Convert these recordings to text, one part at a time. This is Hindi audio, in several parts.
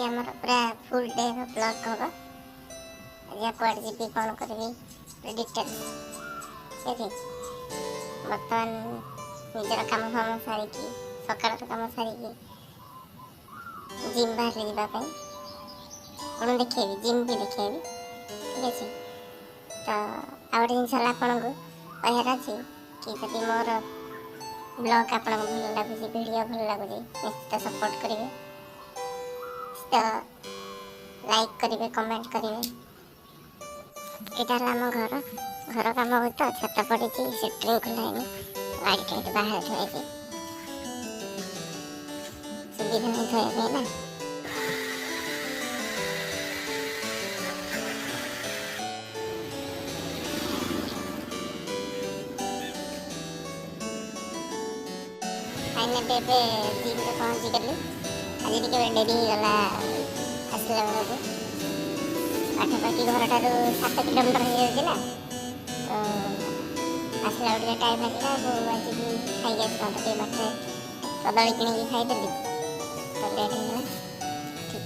आमर पूरा फुल डे ब्लॉग हम आज कौन जी कौन करी डिटेल ठीक बर्तमान निजर कम फाम सारिकी सकाल कम सारिकी जिम बाहर जावाई कौन देखेबी जिम भी देखेबी ठीक अच्छे तो आ गए जिन आपन को कहार अच्छे कि जब मोर ब्लॉग आपन भल लगुच वीडियो भल लगुच निश्चित सपोर्ट करेंगे तो लाइक करेंगे कमेंट करेंगे यहाँ आम घर कम हो तो छत पड़ी सेट्रिंग खोलानी गाड़ी टाइट बाहर थोड़ी सुविधा नहीं थोड़ा ना फाइनल जिम में पहुँची गली आज टे डेरी गला आसला बेलू पाखापाखि घर ठार 7 किलोमीटर हो जाऊँगा तो आसला बेले टाइम लगला बो आज भी खाई आसते बाटे कदली किणी खाईदेली तो लेट होगा ठीक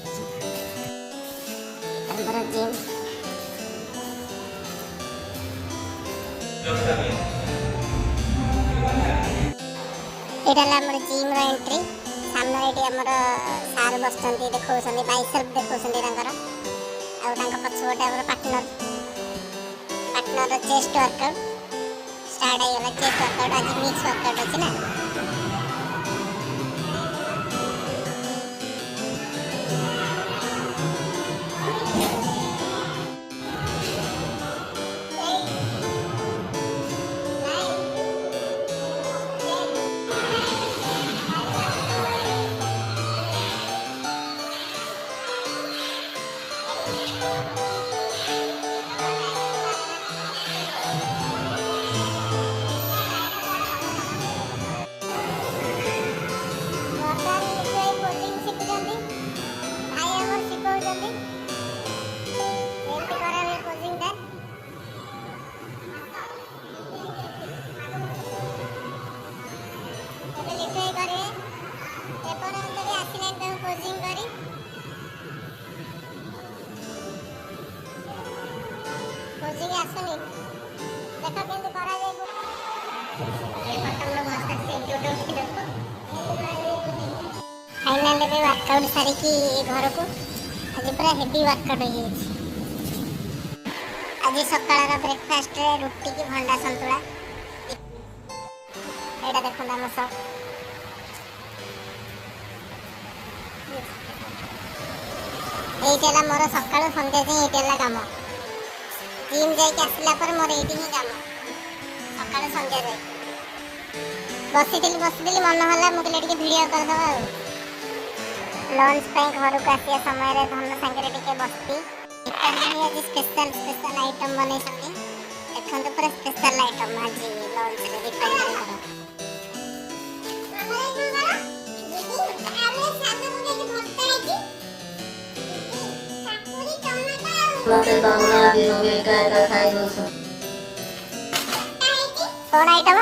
है जिम यहाँ जिम एंट्री सामने ये आमर सार बस देखा बाइसेप देखा पछपटे आम पार्टनर चेस्ट वर्कआउट स्टार्ट होगा चेस्ट वर्कआउट आज मिक्स वर्कआउट अच्छे ना फाइनाल वर्कआउट सारिकी घर को आज पूरा हेवी वर्कआउट हो आज सकाळ ब्रेकफास्ट रुटी की भंडा संतुला एटा देखो आम सब ये मोर सकाळ संध्या जाए कम जिम जासला मोर ये कम सकाळ संध्या जाए बसी मन है मुझे वीडियो करदे लंच घर को आसा समय धन सांगे बसती आज स्पेशल स्पेशल आइटम बन देखते पूरा स्पेशल आइटम आज लंच कौन आइटम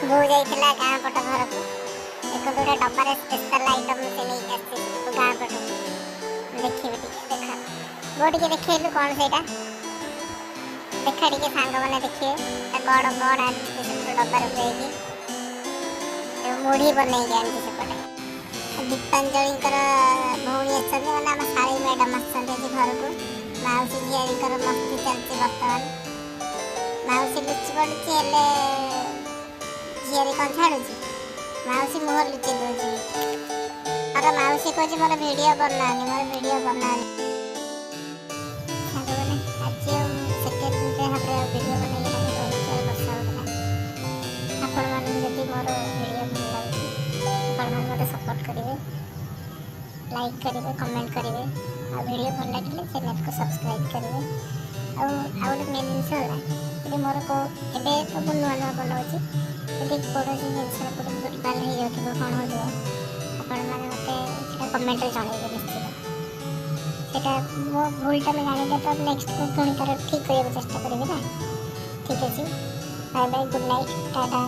बो जाइला गाँ पट घर को देखो गोटे डब्बार स्पेशल आइटम से नहीं आसी गाँ पट देखिए देखा बो टे देखलु कौन से देखा टे सांग मैंने देखिए गड़ गड़ आ डब्बार पुराई मुढ़ी बनई आनी सेपटे दीपांजलि भौणी आम शाड़ी मैडम आसते घर को मौसी झीर मस्ती चलती बर्तमान मौसी लुचि पड़ी झील कौन छाड़ू मौसी मुहर लुचि दूसरी और मौसी कह मोर वीडियो बना मोर वीडियो बना आज सेकेंड वीडियो बना बसा आपण मैंने मोर वीडियो भल लगे आपण मैंने सपोर्ट करेंगे लाइक करेंगे कमेंट करेंगे आ वीडियो भल लगे चैनल को सब्सक्राइब करेंगे आउट मेन जिन मोर को ए सब नुआ नुआ बनाऊँगी पड़ोसी जिन भूलभाल हो कौन हो कमेंट रे जणाइबे निश्चित सेटा मो भूलटा मैं जानिले तो नेक्स्ट को पुणी तार ठीक करबा चेष्टा करबे ना। ठीक अछि, bye bye, good night, Tata.